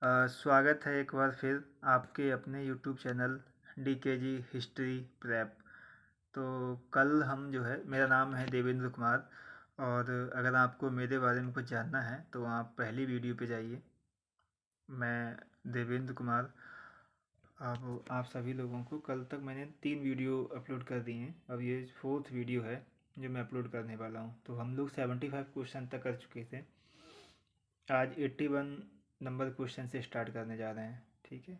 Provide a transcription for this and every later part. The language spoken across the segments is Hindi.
स्वागत है एक बार फिर आपके अपने YouTube channel DKG history prep. तो कल हम जो है, मेरा नाम है देवेंद्र कुमार, और अगर आपको मेरे बारे में कुछ जानना है तो आप पहली वीडियो पे जाइए। मैं देवेंद्र कुमार। अब आप सभी लोगों को कल तक मैंने 3 वीडियो अपलोड कर दी हैं, अब ये 4th वीडियो है जो मैं अपलोड करने वाला हूँ। तो हम लोग 75 क्वेश्चन तक कर चुके थे। आज 81 नंबर क्वेश्चन से स्टार्ट करने जा रहे हैं। ठीक है,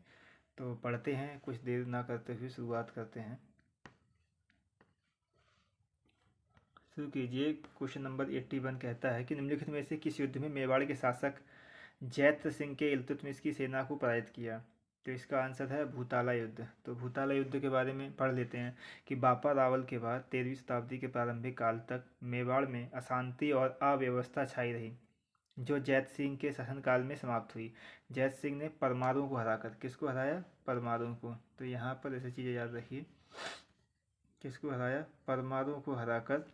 तो पढ़ते हैं, कुछ देर ना करते हुए शुरुआत करते हैं। शुरू कीजिए। क्वेश्चन नंबर 81 कहता है कि निम्नलिखित में से किस युद्ध में मेवाड़ के शासक जैत्र सिंह के इल्तुतमिश की सेना को पराजित किया? तो इसका आंसर है भूताला युद्ध। तो भूताला युद्ध के बारे में पढ़ लेते हैं कि बापा रावल के बाद 13वीं शताब्दी के प्रारंभिक काल तक मेवाड़ में अशांति और अव्यवस्था छाई रही, जो जैत सिंह के शासनकाल में समाप्त हुई। जैत सिंह ने परमारों को हराकर, किसको हराया? परमारों को। तो यहाँ पर ऐसी चीज़ें याद रखिए, किसको हराया? परमारों को हराकर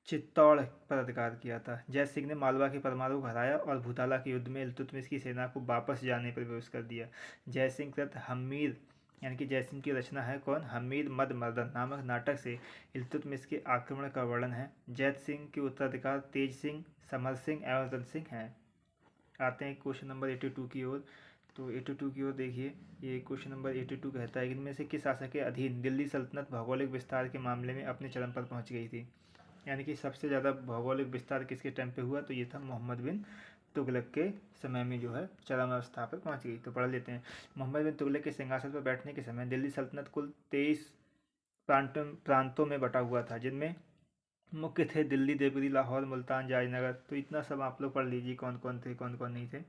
चित्तौड़ पर अधिकार किया था। जैत सिंह ने मालवा के परमारों को हराया और भूताला के युद्ध में इल्तुतमिश की सेना को वापस जाने पर विवश कर दिया। जय सिंह कृत हमीर, यानी कि जय सिंह की रचना है कौन? हमीर मद मर्दन नामक नाटक से इल्तुतमिश के आक्रमण का वर्णन है। जैत सिंह के उत्तराधिकार तेज सिंह, समर सिंह एवं रतन सिंह हैं। आते हैं क्वेश्चन नंबर 82 की ओर। तो 82 की ओर देखिए, ये क्वेश्चन नंबर 82 कहता है कि इनमें से किस शासक के अधीन दिल्ली सल्तनत भौगोलिक विस्तार के मामले में अपने चरम पर पहुंच गई थी? यानी कि सबसे ज़्यादा भौगोलिक विस्तार किसके टाइम पे हुआ? तो ये था मोहम्मद बिन तुगलक के समय में जो है चरम अवस्था पर पहुंच गई। तो पढ़ लेते हैं। मोहम्मद बिन तुगलक के सिंहासन पर बैठने के समय दिल्ली सल्तनत कुल 23 प्रांतों में बटा हुआ था, जिनमें मुख्य थे दिल्ली, देवगिरी, लाहौर, मुल्तान, जयनगर। तो इतना सब आप लोग पढ़ लीजिए कौन कौन थे, कौन कौन नहीं थे।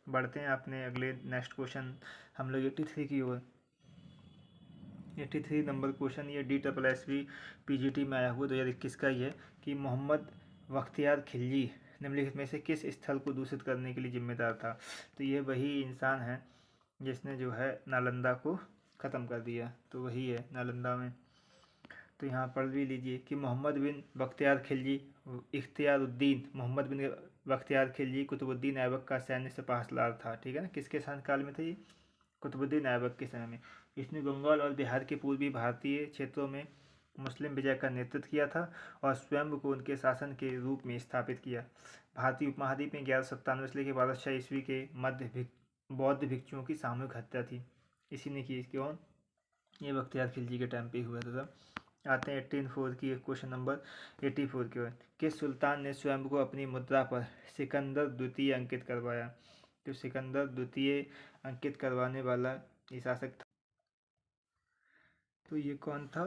बढ़ते हैं अपने अगले नेक्स्ट क्वेश्चन हम लोग 83 की ओर। 83 नंबर क्वेश्चन ये DSSB PGT में आया हुआ 2021 का ही है कि मोहम्मद बख्तियार खिलजी निम्नलिखित में से किस स्थल को दूषित करने के लिए जिम्मेदार था? तो ये वही इंसान है जिसने जो है नालंदा को ख़त्म कर दिया। तो वही है नालंदा में। तो यहाँ पढ़ भी लीजिए कि मोहम्मद बिन बख्तियार खिलजी इख्तियारुद्दीन मोहम्मद बिन बख्तियार खिलजी कुतुबुद्दीन ऐबक का सैन्य सलाहकार था। ठीक है ना, किसके शासनकाल में था ये? कुतुबुद्दीन ऐबक के समय में। इसने बंगाल और बिहार के पूर्वी भारतीय क्षेत्रों में मुस्लिम विजय का नेतृत्व किया था और स्वयं को उनके शासन के रूप में स्थापित किया। भारतीय उपमहाद्वीप में 1197 से लेकर 1206 ईस्वी के मध्य बौद्ध भिक्षुओं की सामूहिक हत्या थी, इसी ने की। कौन? ये बख्तियार खिलजी के टाइम पे हुआ था। आते हैं 84 की क्वेश्चन नंबर 84 की ओर। किस सुल्तान ने स्वयं को अपनी मुद्रा पर सिकंदर द्वितीय अंकित करवाया? तो सिकंदर द्वितीय अंकित करवाने वाला ये शासक था। तो ये कौन था?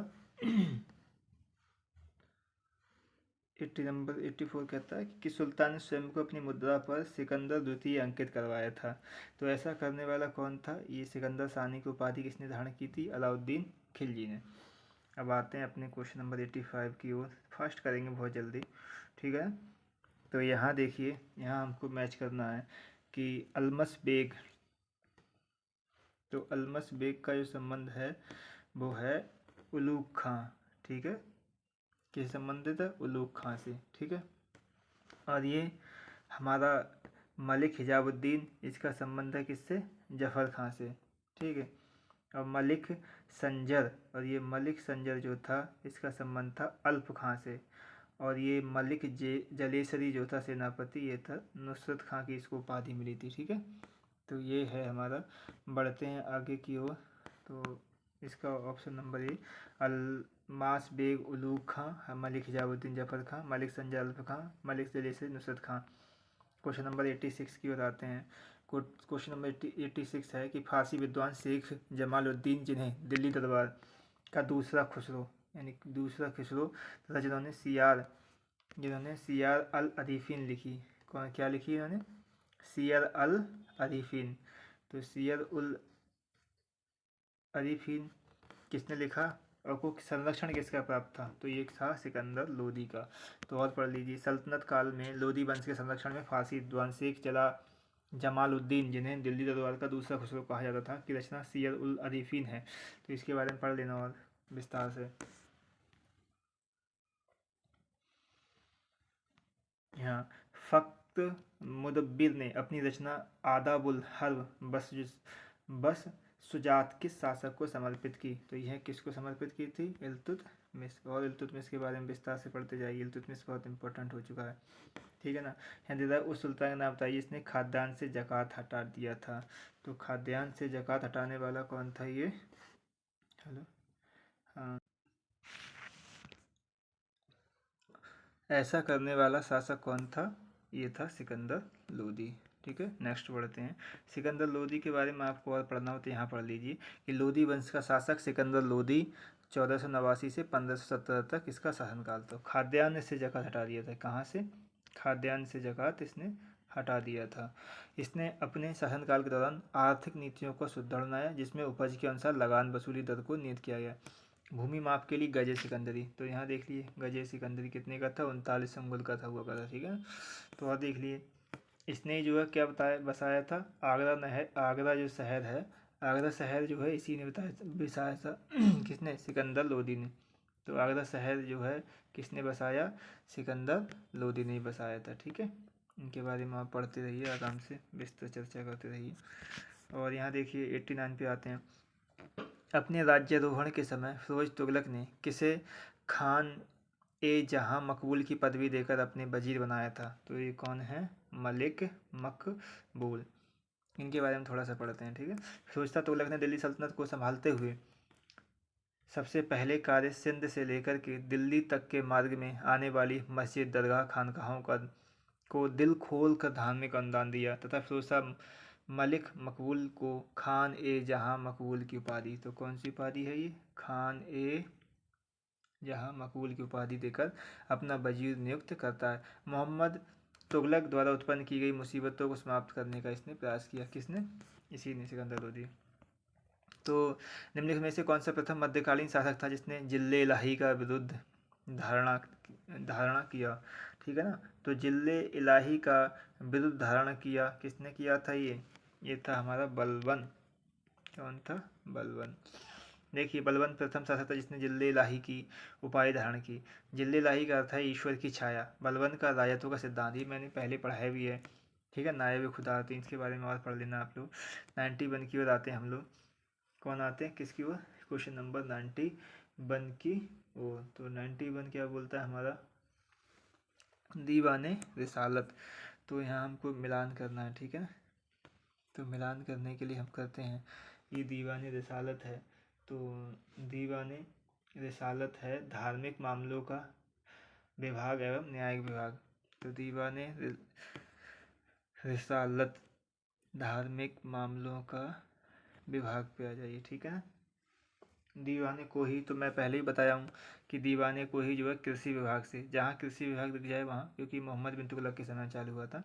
80 नंबर 84 कहता है कि किस सुल्तान ने स्वयं को अपनी मुद्रा पर सिकंदर द्वितीय अंकित करवाया था? तो ऐसा करने वाला कौन था? ये सिकंदर सानी की उपाधि किसने धारण की थी? अलाउद्दीन खिलजी ने। अब आते हैं अपने क्वेश्चन नंबर 85 की ओर। फर्स्ट करेंगे बहुत जल्दी, ठीक है। तो यहाँ देखिए, यहाँ हमको मैच करना है कि अलमस बेग, तो अलमस बेग का जो संबंध है वो है उलूग खां। ठीक है, किस संबंधित है? उलूग खां से। ठीक है, और ये हमारा मलिक हिजाबुद्दीन, इसका संबंध है किससे? जफ़र खां से। ठीक है, और मलिक संजर, और ये मलिक संजर जो था इसका संबंध था अल्प खां से। और ये मलिक जलेसरी जो था सेनापति, ये था नुसरत खां की इसको उपाधि मिली थी। ठीक है, तो ये है हमारा। बढ़ते हैं आगे की ओर। तो इसका option number A, Almas Beg Ulugh Khan, Malik Hijabuddin Zafar Khan, Malik Sanjay Alp Khan, Malik Jalesari Nusrat Khan. Question number 86 की ओर आते हैं। क्वेश्चन नंबर 86 है कि फारसी विद्वान शेख जमालुद्दीन, जिन्हें दिल्ली दरबार का दूसरा खुसरो, यानी दूसरा खुसरो तथा जिन्होंने सियार अल अरीफीन लिखी। कौन, क्या लिखी इन्होंने? सियर अल अरीफीन। तो सियर उल अरीफीन किसने लिखा और को संरक्षण किसका प्राप्त था? तो ये था सिकंदर लोदी का। तो और पढ़ लीजिए। सल्तनत काल में लोदी वंश के संरक्षण में फारसी विद्वान शेख जमालुद्दीन, जिन्हें दिल्ली दरबार का दूसरा खुसरो कहा जाता था, की रचना सियर उल अरीफीन है। तो इसके बारे में पढ़ लेना और विस्तार से। यहाँ फक्त मुदब्बिर ने अपनी रचना आदाबुल हर्ब बस सुजात किस शासक को समर्पित की? तो यह किसको समर्पित की थी? इल्तुतमिश। और इल्तुतमिश के बारे में विस्तार से पढ़ते जाइए, इल्तुतमिश बहुत इंपॉर्टेंट हो चुका है, ठीक है ना। हिंदीदा उस सुल्तान का नाम बताइए इसने खाद्यान्न से ज़कात हटा दिया था। तो खाद्यान्न से ज़कात हटाने वाला कौन था ये? हेलो, हाँ, ऐसा करने वाला शासक कौन था? ये था सिकंदर लोदी, ठीक है। नेक्स्ट बढ़ते हैं। सिकंदर लोदी के बारे में आपको और पढ़ना हो तो यहाँ पढ़ लीजिए कि लोदी वंश का शासक सिकंदर लोदी 1489 से 1570 तक इसका शासनकाल था। खाद्यान्न से ज़कात हटा दिया था। कहाँ से? खाद्यान्न से ज़कात इसने हटा दिया था। इसने अपने शासनकाल के दौरान आर्थिक नीतियों को सुदृढ़ बनाया, जिसमें उपज के अनुसार लगान वसूली दर को नियत किया गया। भूमि माप के लिए गजे सिकंदरी, तो यहाँ देख लिए गजे सिकंदरी कितने का था? 39 अंगुल का था, हुआ करता, ठीक है। तो और देख लिए इसने जो है क्या बताया, बसाया था आगरा जो शहर है, आगरा शहर जो है इसी ने बसाया था किसने? सिकंदर लोदी ने। तो आगरा शहर जो है किसने बसाया? सिकंदर लोदी ने बसाया था, ठीक है। इनके बारे में आप पढ़ते रहिए, आराम से विस्तृत चर्चा करते रहिए। और यहाँ देखिए 89 पे आते हैं। अपने राज्यारोहण के समय फिरोज तुगलक ने किसे खान ए जहां मकबूल की पदवी देकर अपने वजीर बनाया था? तो ये कौन है? मलिक मकबूल। इनके बारे में थोड़ा सा पढ़ते हैं, ठीक है। फिरोजशाह तुगलक ने दिल्ली सल्तनत को संभालते हुए सबसे पहले कार्य सिंध से लेकर के दिल्ली तक के मार्ग में आने वाली मस्जिद, दरगाह, खानकाहों को दिल खोल कर धार्मिक अनुदान दिया तथा फिरोजशाह मलिक मकबूल को खान ए जहां मकबूल की उपाधि, तो कौन सी उपाधि है ये? खान ए जहां मकबूल की उपाधि देकर अपना वजीर नियुक्त करता है। मोहम्मद तुगलक द्वारा उत्पन्न की गई मुसीबतों को समाप्त करने का इसने प्रयास किया। किसने? इसी ने, सिकंदर लोदी। तो निम्नलिखित में से कौन सा प्रथम मध्यकालीन शासक था जिसने जिल्ले इलाही का विरुद्ध धारणा धारणा किया? ठीक है ना। तो जिल्ले इलाही का विरुद्ध धारणा किया, किसने किया था? ये था हमारा बलबन। कौन था? बलबन। देखिए बलबन प्रथम शासक था जिसने जिल्ले इलाही की उपाधि धारण की। जिल्ले इलाही का अर्थ है ईश्वर की छाया। बलबन का राजत्व का सिद्धांत, ये मैंने पहले पढ़ाया भी है, ठीक है। नायब खुदा, तो इसके बारे में और पढ़ लेना आप लोग। 91 की ओर आते हैं हम लोग। कौन आते हैं, किसकी ओर? क्वेश्चन नंबर 91 की ओर। तो 91 क्या बोलता है हमारा? दीवाने रिसालत। तो यहाँ हमको मिलान करना है, ठीक है। तो मिलान करने के लिए हम करते हैं, ये दीवाने रिसालत है। तो दीवाने रिसालत है धार्मिक मामलों का विभाग एवं न्यायिक विभाग। तो दीवाने रिसालत धार्मिक मामलों का विभाग पे आ जाइए, ठीक है ना। दीवाने को ही तो मैं पहले ही बताया हूँ कि दीवाने को ही जो है कृषि विभाग से, जहाँ कृषि विभाग दिख जाए वहाँ, क्योंकि मोहम्मद बिन तुगलक के समय चालू हुआ था।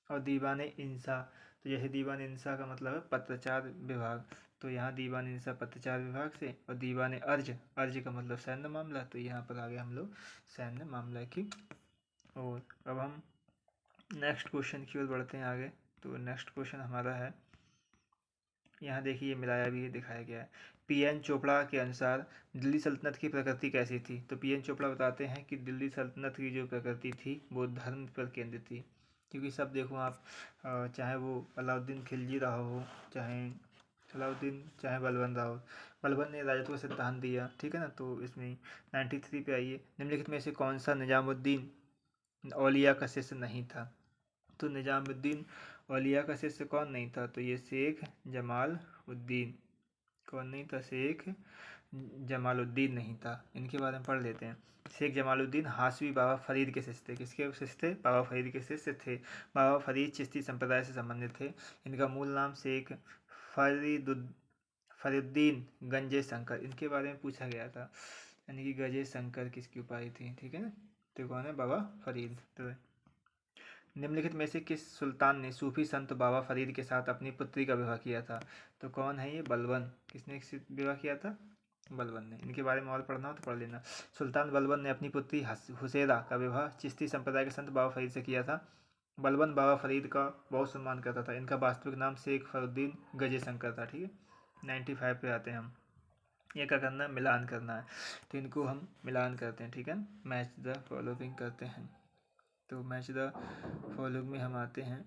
और दीवाने इंसा, तो जैसे दीवान इंसा का मतलब है पत्रचार विभाग, तो यहाँ दीवान इंसा पत्रचार विभाग से। और दीवाने अर्ज, अर्ज का मतलब सैन्य मामला, तो यहाँ पर आ गए हम लोग सैन्य मामला की। और अब हम नेक्स्ट क्वेश्चन की ओर बढ़ते हैं आगे। तो नेक्स्ट क्वेश्चन हमारा है, यहाँ देखिए ये मिलाया भी दिखाया गया है। पीएन चोपड़ा के अनुसार दिल्ली सल्तनत की प्रकृति कैसी थी? तो पीएन चोपड़ा बताते हैं कि दिल्ली सल्तनत की जो प्रकृति थी वो धर्म पर केंद्रित थी। क्योंकि सब देखो आप, चाहे वो अलाउद्दीन खिलजी रहा हो, चाहे अलाउद्दीन, चाहे बलबन रहा हो, बलबन ने राजत्व का सिद्धांत दिया, ठीक है ना। तो इसमें 93 पे आइए। निम्नलिखित में से कौन सा निजामुद्दीन औलिया का शिष्य नहीं था? तो निजामुद्दीन औलिया का शिष्य कौन नहीं था? तो ये शेख जमाल उद्दीन। कौन नहीं था? शेख जमालुद्दीन नहीं था। इनके बारे में पढ़ लेते हैं। शेख जमालुद्दीन हाशवी बाबा फरीद के शिष्य थे। किसके शिष्य थे? बाबा फरीद के शिष्य थे। बाबा फरीद चिश्ती संप्रदाय से संबंधित थे। इनका मूल नाम शेख फरीदुद्दीन गंजे शंकर, इनके बारे में पूछा गया था, यानी कि गजे शंकर किसकी उपाधि थी, ठीक है ना। तो कौन है? बाबा फरीद। तो निम्नलिखित में से किस सुल्तान ने सूफी संत बाबा फरीद के साथ अपनी पुत्री का विवाह किया था? तो कौन है ये? बलबन। किसने विवाह किया था? बलबन ने। इनके बारे में और पढ़ना हो तो पढ़ लेना। सुल्तान बलबन ने अपनी पुत्री हुसैरा का विवाह चिश्ती संप्रदाय के संत बाबा फरीद से किया था। बलबन बाबा फरीद का बहुत सम्मान करता था। इनका वास्तविक नाम शेख फरुद्दीन गजे शंकर था, ठीक है। 95 पे आते हैं हम। ये क्या करना है? मिलान करना है। तो इनको हम मिलान करते हैं, ठीक है। मैच द फॉलोइंग करते हैं। तो मैच द फॉलोइंग में हम आते हैं।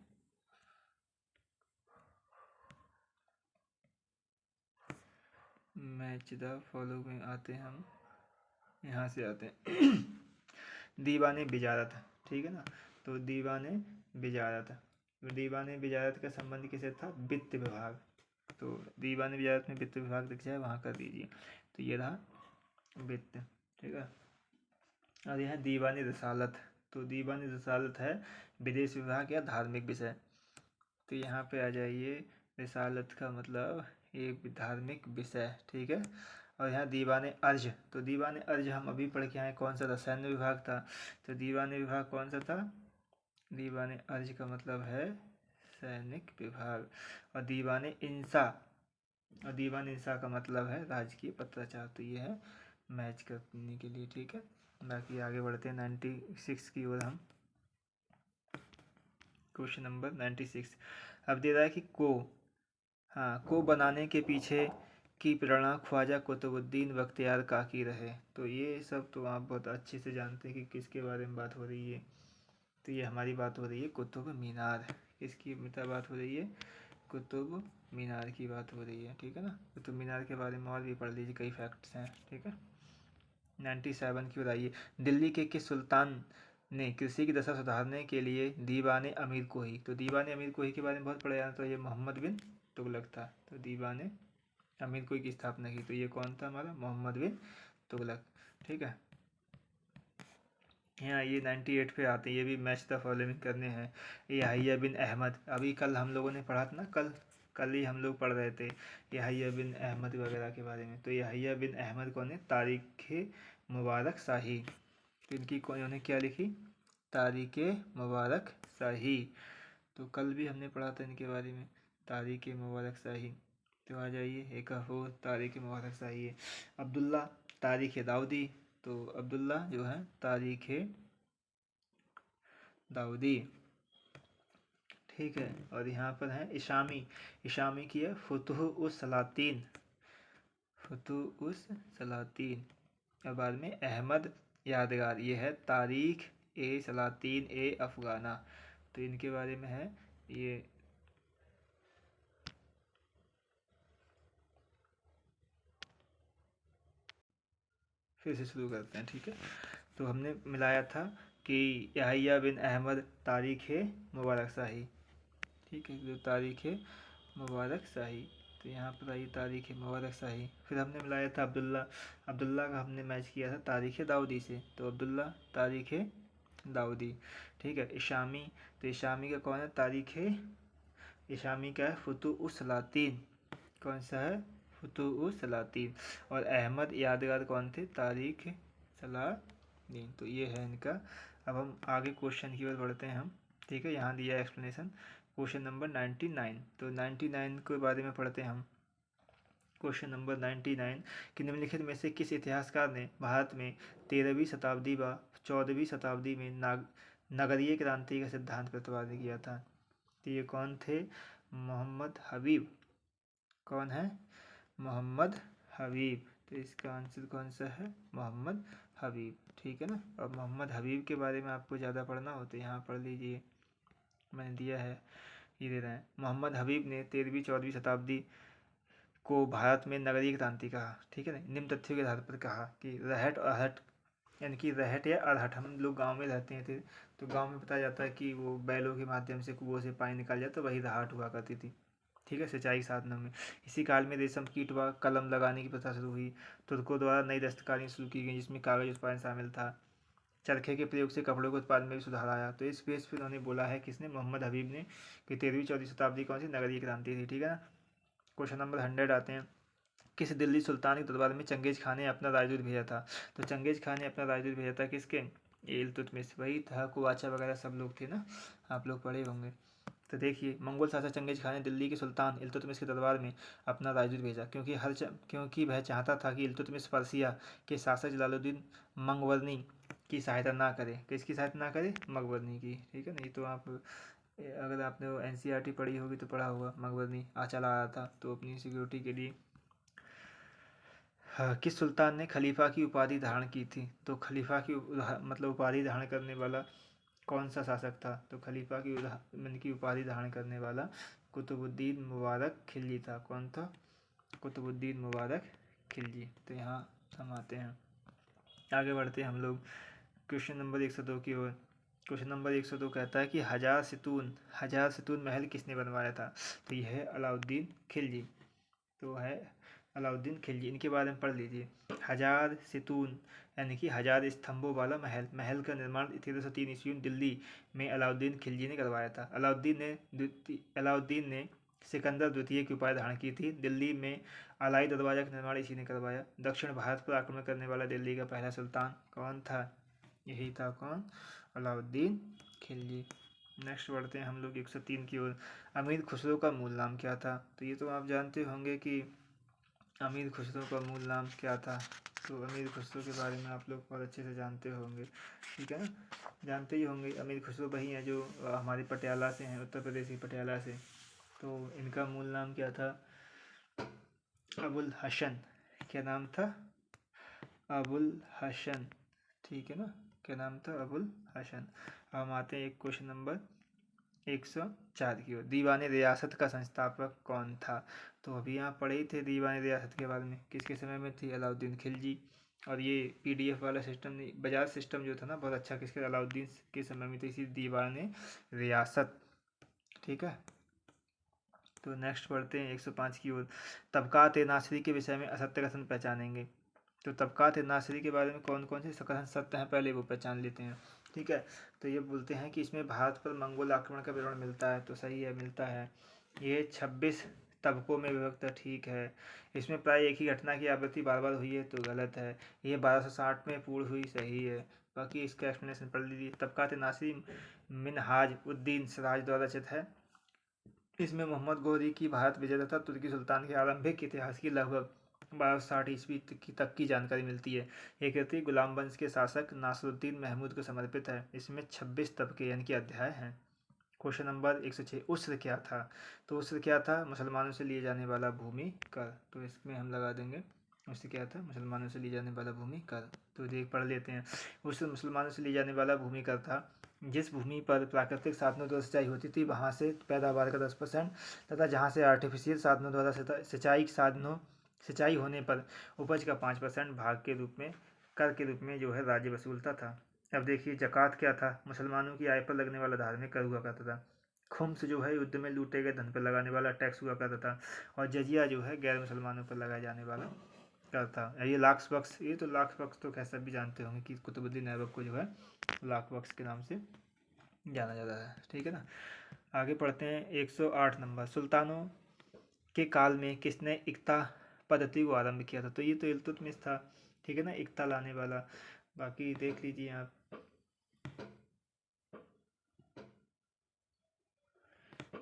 मैच द फॉलोइंग में आते हैं हम, यहाँ से आते हैं दीवाने बिजारत, ठीक है ना। तो दीवाने बिजारत, दीवाने बिजारत का संबंध किसे था? वित्त विभाग। तो दीवाने बिजारत में वित्त विभाग दिख जाए वहाँ कर दीजिए। तो ये रहा वित्त, ठीक है। और यह दीवानी रसालत, तो दीवानी रसालत है विदेश विभाग या धार्मिक विषय। तो यहाँ पे आ जाइए, रिसालत का मतलब एक धार्मिक विषय, ठीक है। और यहाँ दीवाने अर्ज, तो दीवाने अर्ज हम अभी पढ़ के आए, कौन सा था? सैन्य विभाग था। तो दीवाने विभाग कौन सा था? दीवाने अर्ज का मतलब है सैनिक विभाग। और दीवाने इंसा, और दीवान इंसा का मतलब है राजकीय पत्राचार। तो ये है मैच करने के लिए, ठीक है। बाकी आगे बढ़ते हैं 96 की ओर हम। क्वेश्चन नंबर 96 अब दे रहा है कि को बनाने के पीछे की प्रेरणा ख्वाजा कुतुबुद्दीन बख्तियार काकी रहे। तो ये सब तो आप बहुत अच्छे से जानते हैं कि किसके बारे में बात हो रही है। तो ये हमारी बात हो रही है कुतुब मीनार। किसकी बात हो रही है? कुतुब मीनार की बात हो रही है, ठीक है ना। कुतुब मीनार के बारे में और भी पढ़ लीजिए, कई फैक्ट्स हैं, ठीक है। 97 की बताइए, दिल्ली के किस सुल्तान ने कृषि की दशा सुधारने के लिए दीवाने अमीर कोही, तो दीवाने अमीर कोही के बारे में बहुत पढ़ा जाता है। तो ये मोहम्मद बिन तुगलक था। तो दीवाने अमीर कोही की स्थापना की, तो ये कौन था? हमारा मोहम्मद बिन तुगलक, ठीक है। यहाँ ये 98 पे आते हैं, ये भी मैच द फॉलोइंग करने हैं। यहया बिन अहमद, अभी कल हम लोगों ने पढ़ा था ना, कल ही हम लोग पढ़ रहे थे यहया बिन अहमद वगैरह के बारे में। तो यहया बिन अहमद कौन है? तारीख मुबारक शाही। तो इनकी उन्होंने क्या लिखी? तारीख मुबारक शाही। तो कल भी हमने पढ़ा था इनके बारे में, तारीख मुबारक शाही। तो आ जाइए, एक और तारीख मुबारक शाही है। अब्दुल्ला तारीख दाऊदी, तो अब्दुल्ला जो है तारीख दाऊदी, ठीक है। और यहाँ पर है इशामी, इशामी की है फुतुह उस सलातीन, फुतुह उस सलातीन। और बाद में अहमद यादगार, ये है तारीख ए सलातीन ए अफगाना। तो इनके बारे में है ये। फिर से शुरू करते हैं, ठीक है। तो हमने मिलाया था कि यहया बिन अहमद तारीख मुबारक शाही, ठीक है, जो तारीख मुबारक शाही। तो यहाँ पर आई तारीख मुबारक शाही। फिर हमने मिलाया था अब्दुल्ला, अब्दुल्ला का हमने मैच किया था तारीख दाऊदी से। तो अब्दुल्ला तारीख दाऊदी, ठीक है। इशामी, तो इशामी का कौन है? तारीख इशामी का है फुतुह उस सलातीन, कौन सा है? फुतुह उस सलातीन। और अहमद यादगार कौन थे? तारीख सलातीन। तो ये है इनका। अब हम आगे क्वेश्चन की ओर बढ़ते हैं हम, ठीक है। यहाँ दिया एक्सप्लेनेशन क्वेश्चन नंबर 99। तो 99 के बारे में पढ़ते हैं हम। क्वेश्चन नंबर 99 कि निम्नलिखित में से किस इतिहासकार ने भारत में 13वीं शताब्दी व 14वीं शताब्दी में नगरीय क्रांति का सिद्धांत प्रतिपादित किया था? तो ये कौन थे? मोहम्मद हबीब। कौन है? मोहम्मद हबीब। तो इसका आंसर कौन सा है? मोहम्मद हबीब, ठीक है ना। और मोहम्मद हबीब के बारे में आपको ज़्यादा पढ़ना हो तो यहाँ पढ़ लीजिए, मैंने दिया है, ये दे रहे हैं। मोहम्मद हबीब ने 13वीं 14वीं शताब्दी को भारत में नगरीय क्रांति कहा, ठीक है ना। निम्न तथ्यों के आधार पर कहा कि रहट और अरहट, यानी कि रहट या अरहट, हम लोग गांव में रहते थे तो गांव में बताया जाता है कि वो बैलों के माध्यम से कुओं से पानी निकाल जाता, वही रहट हुआ करती थी, ठीक है, सिंचाई साधनों में। इसी काल में रेशम कीट व कलम लगाने की प्रथा शुरू हुई। तुर्कों द्वारा नई दस्तकारियाँ शुरू की गई जिसमें कागज उत्पादन शामिल था। चरखे के प्रयोग से कपड़ों के उत्पादन में भी सुधार आया। तो इस बेस पर उन्होंने बोला है, किसने? मोहम्मद हबीब ने, कि 13वीं 14वीं शताब्दी कौन सी नगरीय क्रांति थी, ठीक है ना। क्वेश्चन नंबर 100 आते हैं। किस दिल्ली सुल्तान के दरबार में चंगेज खान ने अपना राजदूत भेजा था? तो चंगेज खान ने अपना राजदूत भेजा था किसके? इल्तुतमिश, वही था, कुवाचा वगैरह सब लोग थे ना, आप लोग पढ़े होंगे। तो देखिए, मंगोल शासक चंगेज खान ने दिल्ली के सुल्तान इल्तुतमिश के दरबार में अपना राजदूत भेजा क्योंकि वह चाहता था कि इल्तुतमिश पर्सिया के शासक जलालुद्दीन मंगवर्नी की सहायता ना करे। किसकी सहायता ना करे? मंगवर्नी की, ठीक है। नहीं तो आप, अगर आपने वो NCERT पढ़ी होगी तो पढ़ा होगा, मंगवर्नी चला आया था तो अपनी सिक्योरिटी के लिए। हाँ, किस सुल्तान ने खलीफा की उपाधि धारण की थी? तो खलीफा की मतलब उपाधि धारण करने वाला कौन सा शासक था? तो खलीफा की उपाधि धारण करने वाला कुतुबुद्दीन मुबारक खिलजी था। कौन था? कुतुबुद्दीन मुबारक खिलजी। तो यहाँ हम आते हैं, आगे बढ़ते हैं हम लोग क्वेश्चन नंबर 102 की ओर। क्वेश्चन नंबर 102 कहता है कि हजार सितून महल किसने बनवाया था? तो यह है अलाउद्दीन खिलजी। तो है अलाउद्दीन खिलजी, इनके बारे में पढ़ लीजिए। हजार सितून यानी कि हजार स्तंभों वाला महल का निर्माण 1303 ईस्वी में दिल्ली में अलाउद्दीन खिलजी ने करवाया था। अलाउद्दीन ने सिकंदर द्वितीय की उपाधि धारण की थी। दिल्ली में अलाई दरवाजा का निर्माण इसी ने करवाया। दक्षिण भारत पर आक्रमण करने वाला दिल्ली का पहला सुल्तान कौन था? यही था कौन? अलाउद्दीन खिलजी। नेक्स्ट बढ़ते हैं हम लोग 103 की ओर। अमीर खुसरो का मूल नाम क्या था? तो ये तो आप जानते होंगे कि अमीर खुसरो का मूल नाम क्या था। तो अमीर खुसरो के बारे में आप लोग बहुत अच्छे से जानते होंगे, ठीक है ना, जानते ही होंगे। अमीर खुसरो वही हैं जो हमारे पटियाला से हैं, उत्तर प्रदेश के पटियाला से। तो इनका मूल नाम क्या था? अबुल हसन। क्या नाम था? अबुल हसन, ठीक है ना, क्या नाम था? अबुल हसन। हम आते हैं एक क्वेश्चन नंबर 104 की ओर। दीवानी रियासत का संस्थापक कौन था? तो अभी यहाँ पढ़े ही थे दीवानी रियासत के बारे में, किसके समय में थी? अलाउद्दीन खिलजी। और ये पीडीएफ वाला सिस्टम, बजाज सिस्टम जो था ना, बहुत अच्छा किसके? अलाउद्दीन के समय में थी इसी दीवानी रियासत, ठीक है। तो नेक्स्ट पढ़ते हैं 105 की ओर। तबकात नासरी के विषय में असत्य कथन पहचानेंगे। तो तबकात नासरी के बारे में कौन कौन से कथन सत्य हैं, पहले वो पहचान लेते हैं, ठीक है। तो ये बोलते हैं कि इसमें भारत पर मंगोल आक्रमण का विवरण मिलता है। तो सही है, मिलता है। ये 26 तबकों में विभक्त है, ठीक है। इसमें प्राय एक ही घटना की आवृत्ति बार बार हुई है, तो गलत है। ये 1260 में पूर्ण हुई, सही है। बाकी इसका एक्सप्लेनेशन पढ़ लीजिए। तबकात नासरी मिनहाज उद्दीन सिराज द्वारा रचित है। इसमें मोहम्मद गोरी की भारत विजय तथा तुर्की सुल्तान के आरंभिक इतिहास की लगभग 1260 ईस्वी तक की जानकारी मिलती है। ये कृति गुलाम वंश के शासक नासरुद्दीन महमूद को समर्पित है। इसमें 26 तबके यानी कि अध्याय हैं। Question number 106। उस्र क्या था? तो उस्र क्या था? मुसलमानों से लिए जाने वाला भूमि कर। तो इसमें हम लगा देंगे उस्र क्या था? मुसलमानों से लिए जाने वाला भूमि कर। तो देख पढ़ लेते हैं। उस्र मुसलमानों से लिए जाने वाला भूमि कर था जिस भूमि पर प्राकृतिक साधनों द्वारा सिंचाई होती थी वहाँ से पैदावार का 10% तथा जहाँ से आर्टिफिशियल साधनों द्वारा सिंचाई होने पर उपज का 5% भाग के रूप में कर के रूप में जो है राज्य वसूलता था। अब देखिए ज़कात क्या था? मुसलमानों की आय पर लगने वाला धार्मिक कर हुआ करता था। खुम्स जो है युद्ध में लूटे गए धन पर लगाने वाला टैक्स हुआ करता था। और जजिया जो है गैर मुसलमानों पर लगाए जाने वाला कर था। ये लाख बख्श, ये तो लाख बख्श तो कैसा भी जानते होंगे कि कुतुबुद्दीन ऐबक को जो है लाख बख्श के नाम से जाना जाता है, ठीक है ना। आगे पढ़ते हैं 108 नंबर। सुल्तानों के काल में किसने इक्ता पद्धति को आरंभ किया था? तो ये तो इल्तुतमिश था, ठीक है ना, इक्ता लाने वाला। बाकी देख लीजिए आप।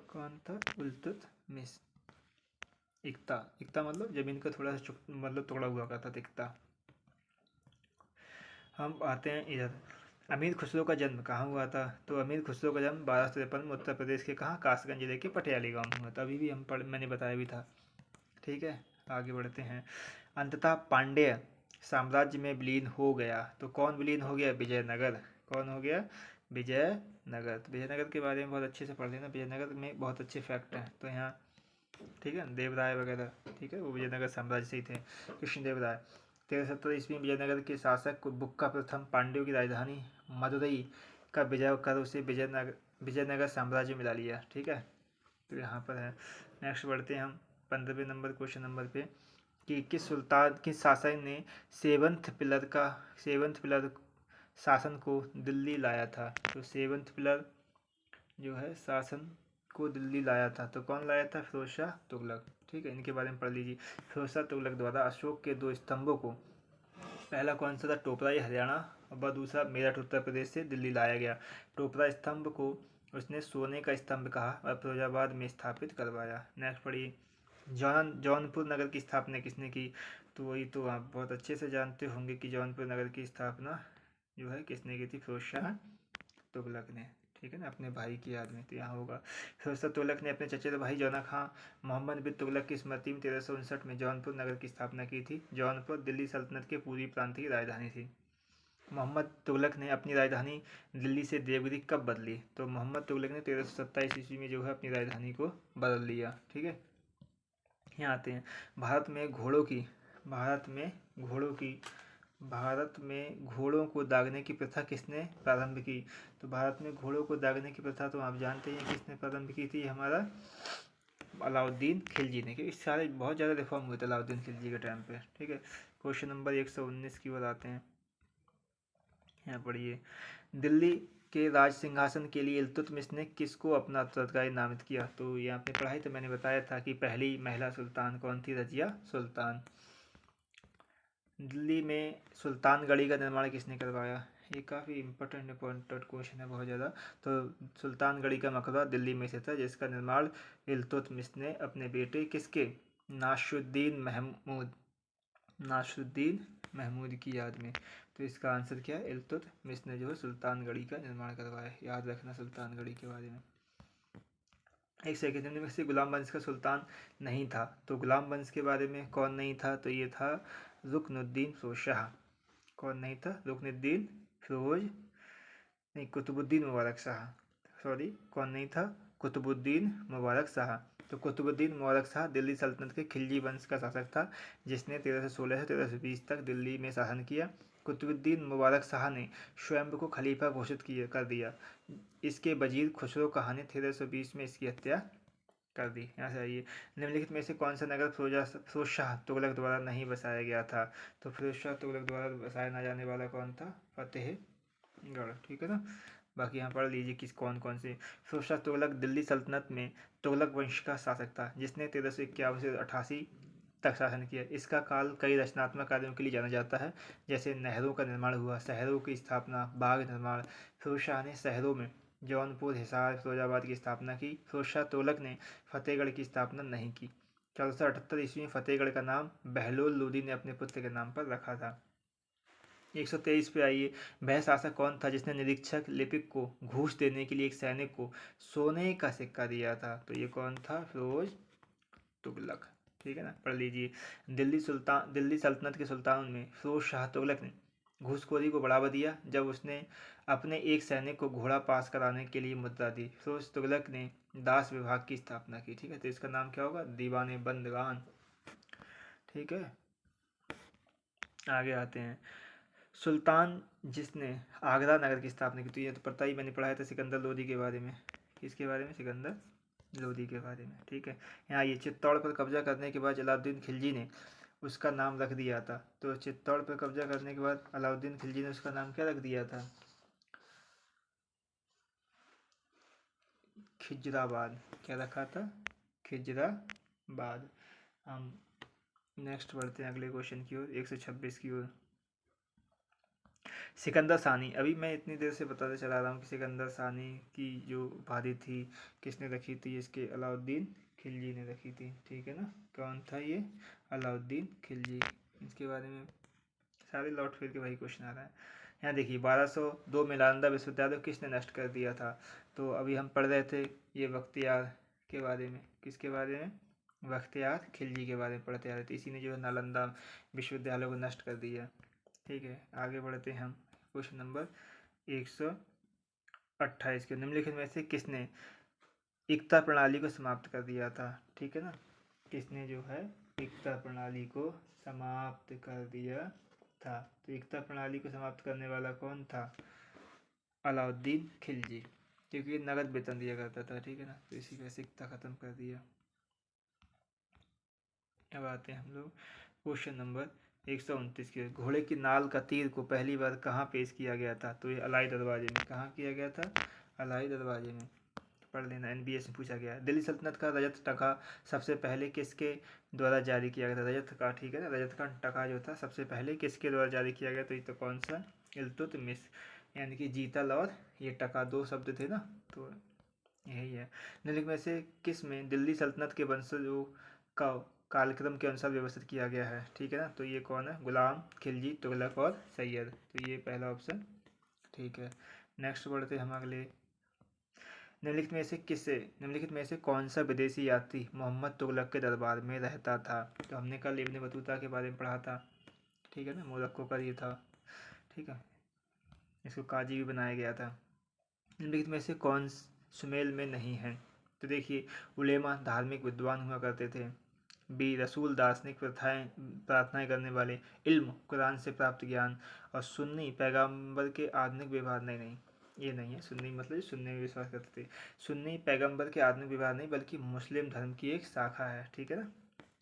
कौन था? इल्तुतमिश। इक्ता मतलब जमीन का थोड़ा सा मतलब टुकड़ा हुआ करता था, इक्ता। हम आते हैं इधर। अमीर खुसरो का जन्म कहाँ हुआ था? तो अमीर खुसरो का जन्म 1253 में उत्तर प्रदेश के कहाँ? कासगंज जिले के पटियाली गांव में हुआ था। अभी भी मैंने बताया भी था, ठीक है। आगे बढ़ते हैं। अंततः पांड्य साम्राज्य में विलीन हो गया। तो कौन विलीन हो गया? विजयनगर। कौन हो गया? विजयनगर। तो विजयनगर के बारे में बहुत अच्छे से पढ़ लेना, विजयनगर में बहुत अच्छे फैक्ट हैं। तो यहाँ ठीक है, देवराय वगैरह, ठीक है, वो विजयनगर साम्राज्य से ही थे। कृष्णदेव राय 1370 ईस्वी में विजयनगर के शासक बुक्का प्रथम पांड्यों की राजधानी मदुरई का विजय कर उसे विजयनगर साम्राज्य में ला लिया, ठीक है। तो यहाँ पर है। नेक्स्ट बढ़ते हैं हम 15वें नंबर क्वेश्चन नंबर पे कि किस शासक ने सेवंथ पिलर शासन को दिल्ली लाया था? तो सेवंथ पिलर जो है शासन को दिल्ली लाया था। तो कौन लाया था? फिरोज शाह तुगलक, ठीक है। इनके बारे में पढ़ लीजिए। फिरोज शाह तुगलक द्वारा अशोक के 2 स्तंभों को, पहला कौन सा था? टोपराई हरियाणा और दूसरा मेरठ उत्तर प्रदेश से दिल्ली लाया गया। टोपरा स्तंभ को उसने सोने का स्तंभ कहा और फिरोजाबाद में स्थापित करवाया। नेक्स्ट पढ़िए। जौनपुर नगर की स्थापना किसने की? तो वही तो आप बहुत अच्छे से जानते होंगे कि जौनपुर नगर की स्थापना जो है किसने की थी? फिरोज शाह तुगलक ने, ठीक है ना, अपने भाई की याद में। तो यहाँ होगा फिरोज शाह तुगलक ने अपने चचेरे भाई जौना खां मोहम्मद बिन तुगलक की स्मृति में 1359 में जौनपुर नगर की स्थापना की थी। जौनपुर दिल्ली सल्तनत के पूर्वी प्रांत की राजधानी थी। मोहम्मद तुगलक ने अपनी राजधानी दिल्ली से देवगिरी कब बदली? तो मोहम्मद तुगलक ने 1327 ईस्वी में जो है अपनी राजधानी को बदल लिया। ठीक है, यहाँ आते हैं। भारत में घोड़ों को दागने की प्रथा किसने प्रारंभ की? तो भारत में घोड़ों को दागने की प्रथा तो आप जानते हैं किसने प्रारंभ की थी? हमारा अलाउद्दीन खिलजी ने, क्योंकि सारे बहुत ज़्यादा रिफॉर्म हुए थे अलाउद्दीन खिलजी के टाइम पे। ठीक है, क्वेश्चन नंबर 119 की ओर आते हैं। यहाँ पढ़िए, दिल्ली के राज सिंहासन के लिए इल्तुतमिश ने किसको अपना उत्तराधिकारी नामित किया? तो ये आपने पढ़ाई तो मैंने बताया था कि पहली महिला सुल्तान कौन थी? रजिया सुल्तान। दिल्ली में सुल्तान गढ़ी का निर्माण किसने करवाया? ये काफ़ी इंपॉर्टेंट क्वेश्चन है बहुत ज़्यादा। तो सुल्तान गढ़ी का मकबरा दिल्ली में से था, जिसका निर्माण इल्तुतमिश ने अपने बेटे किसके? नासरुद्दीन महमूद की याद में। तो इसका आंसर क्या है? इल्तुतमिश ने जो है सुल्तान गढ़ी का निर्माण करवाया। याद रखना सुल्तान गढ़ी के बारे में। एक सेकेंड में से गुलाम वंश का सुल्तान नहीं था, तो गुलाम वंश के बारे में कौन नहीं था? तो ये था रुकनुद्दीन फिरोज शाह। कौन नहीं था? रुकनुद्दीन फिरोज नहीं, कुतुबुद्दीन मुबारक शाह। सॉरी, कौन नहीं था? कुतुबुद्दीन मुबारक शाह। तो कुतुबुद्दीन मुबारक शाह दिल्ली सल्तनत के खिलजी वंश का शासक था, जिसने 1316 से 1320 तक दिल्ली में शासन किया। कुतुबुद्दीन मुबारक शाह ने स्वयं को खलीफा घोषित कर दिया। इसके वजीर खुसरो खान ने 1320 में इसकी हत्या कर दी। यहाँ से आइए, निम्नलिखित में से कौन सा नगर फिरोज शाह तुगलक द्वारा नहीं बसाया गया था? तो फिरोज शाह तुगलक द्वारा बसाया न जाने वाला कौन था? फतेहगढ़। ठीक है ना, बाकी यहाँ पढ़ लीजिए किस कौन कौन से। फिरोज शाह तुगलक दिल्ली सल्तनत में तुगलक वंश का शासक था, जिसने 1351 से 88 तक शासन किया। इसका काल कई रचनात्मक कार्यों के लिए जाना जाता है, जैसे नहरों का निर्माण हुआ, शहरों की स्थापना, बाग निर्माण। फिरोज शाह ने शहरों में जौनपुर, हिसार, फिरोजाबाद की स्थापना की। फिरोज शाह तुगलक ने फतेहगढ़ की स्थापना नहीं की। 1478 ईस्वी में फतेहगढ़ का नाम बहलोल लोदी ने अपने पुत्र के नाम पर रखा था। 123 पे आइए, वह शासक कौन था जिसने निरीक्षक लिपिक को घूस देने के लिए एक सैनिक को सोने का सिक्का दिया था? तो ये कौन था? फिरोज तुगलक। ठीक है ना, पढ़ लीजिए। दिल्ली सल्तनत के सुल्तान में फिरोज शाह तुगलक ने घूसखोरी को बढ़ावा दिया जब उसने अपने एक सैनिक को घोड़ा पास कराने के लिए मुद्रा दी। फिरोज तुगलक ने दास विभाग की स्थापना की। ठीक है, तो इसका नाम क्या होगा? दीवाने बंदगान। ठीक है, आगे आते हैं। सुल्तान जिसने आगरा नगर की स्थापना की, तो ये तो पता ही, मैंने पढ़ाया था सिकंदर लोदी के बारे में। किसके बारे में? सिकंदर लोदी के बारे में। ठीक है, यहाँ ये चित्तौड़ पर कब्जा करने के बाद अलाउद्दीन खिलजी ने उसका नाम रख दिया था। तो चित्तौड़ पर कब्जा करने के बाद अलाउद्दीन खिलजी ने उसका नाम क्या रख दिया था? खिजराबाद। क्या रखा था? खिजराबाद। हम नेक्स्ट बढ़ते हैं अगले क्वेश्चन की ओर, 126 की ओर। सिकंदर सानी, अभी मैं इतनी देर से बताते चला रहा हूँ कि सिकंदर सानी की जो उपाधि थी किसने रखी थी? इसके अलाउद्दीन खिलजी ने रखी थी। ठीक है ना, कौन था ये? अलाउद्दीन खिलजी। इसके बारे में सारे लौट फिर के वही क्वेश्चन आ रहा है। यहाँ देखिए, 1202 में नालंदा विश्वविद्यालय किसने नष्ट कर दिया था? तो अभी हम पढ़ रहे थे ये बख्तियार के बारे में। किसके बारे में? बख्तियार खिलजी के बारे में पढ़ते आ रहे थे। इसी ने जो है नालंदा विश्वविद्यालय को नष्ट कर दिया। ठीक है, आगे बढ़ते हैं हम। क्वेश्चन नंबर 128 के, निम्नलिखित में से किसने एकता प्रणाली को समाप्त कर दिया था? ठीक है ना, किसने जो है एकता प्रणाली को समाप्त कर दिया था? तो एकता प्रणाली को समाप्त करने वाला कौन था? अलाउद्दीन खिलजी, क्योंकि नगद वेतन दिया करता था। ठीक है ना, तो इसी का एकता खत्म कर दिया। अब आते हैं हम लोग क्वेश्चन नंबर 129 के। घोड़े की नाल का तीर को पहली बार कहाँ पेश किया गया था? तो ये अलाई दरवाजे में। कहाँ किया गया था? अलाई दरवाजे में। पढ़ लेना, NBS में पूछा गया है। दिल्ली सल्तनत का रजत टका सबसे पहले किसके द्वारा जारी किया गया था? रजत का, ठीक है ना, रजत का टका जो था सबसे पहले किसके द्वारा जारी किया गया? तो ये तो कौन सा? इल्तुतमिश। यानी कि जीतल और ये टका दो शब्द थे ना, तो यही है। निम्नलिखित में से किस में दिल्ली सल्तनत के वंशजों का कालक्रम के अनुसार व्यवस्थित किया गया है? ठीक है ना, तो ये कौन है? गुलाम, खिलजी, तुगलक और सैयद। तो ये पहला ऑप्शन ठीक है। नेक्स्ट बढ़ते हम अगले। निम्नलिखित में से कौन सा विदेशी यात्री मोहम्मद तुगलक के दरबार में रहता था? तो हमने कल इब्न बतूता के बारे में पढ़ा था। ठीक है ना, मोरक्को का ये था। ठीक है, इसको काजी भी बनाया गया था। निम्नलिखित में से कौन सुमेल में नहीं है? तो देखिए, उलेमा धार्मिक विद्वान हुआ करते थे। बी रसूल दार्शनिक प्रार्थनाएं करने वाले। इल्म कुरान से प्राप्त ज्ञान। और सुन्नी पैगंबर के आधुनिक व्यवहार। नहीं, ये नहीं है। सुन्नी मतलब सुन्नी में विश्वास करते थे। सुन्नी पैगंबर के आधुनिक व्यवहार नहीं, बल्कि मुस्लिम धर्म की एक शाखा है। ठीक है ना।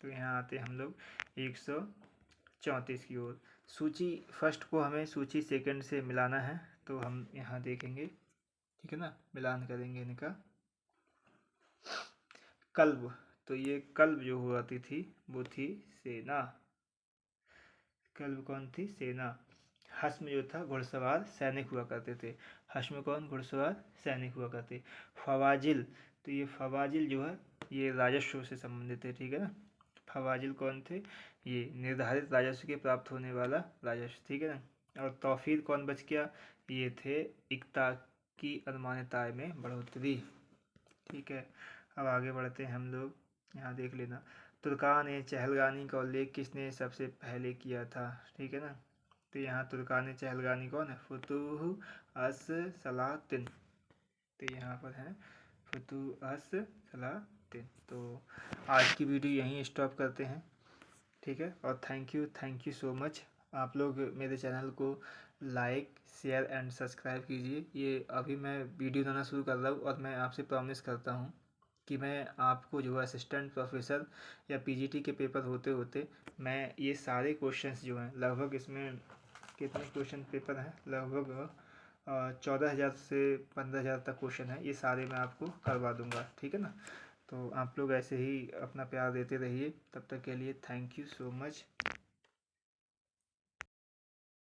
तो यहाँ आते हैं हम लोग 134 की ओर। सूची फर्स्ट को हमें सूची सेकंड से मिलाना है, तो हम यहाँ देखेंगे। ठीक है ना, मिलान करेंगे इनका। कल्ब, तो ये कल्ब जो हुआती थी वो थी सेना। कल्ब कौन थी? सेना। हस्म जो था घुड़सवार सैनिक हुआ करते थे। हस्म कौन? घुड़सवार सैनिक हुआ करते। फवाजिल, तो ये फवाजिल जो है ये राजस्व से संबंधित है। ठीक है ना। फवाजिल कौन थे? ये निर्धारित राजस्व के प्राप्त होने वाला राजस्व। ठीक है ना। और तौफीर कौन बच गया? ये थे इक्ता की अनुमानित आय में बढ़ोतरी। ठीक है। अब आगे बढ़ते हैं हम लोग। यहाँ देख लेना, तुर्कान ए चहलगानी का उल्लेख किसने सबसे पहले किया था? ठीक है ना। तो यहाँ तुर्कान ए चहलगानी कौन है? फुतुह अस सलातिन। तो यहाँ पर है फुतुह अस सलातिन। तो आज की वीडियो यहीं स्टॉप करते हैं। ठीक है। और थैंक यू सो मच। आप लोग मेरे चैनल को लाइक शेयर एंड सब्सक्राइब कीजिए। ये अभी मैं वीडियो बनाना शुरू कर रहा हूँ, और मैं आपसे प्रॉमिस करता हूँ कि मैं आपको जो है असिस्टेंट प्रोफेसर या पीजीटी के पेपर होते होते मैं ये सारे क्वेश्चंस जो हैं, लगभग इसमें कितने क्वेश्चन पेपर हैं, लगभग 14,000 से 15,000 तक क्वेश्चन है, ये सारे मैं आपको करवा दूंगा। ठीक है ना। तो आप लोग ऐसे ही अपना प्यार देते रहिए। तब तक के लिए थैंक यू सो मच।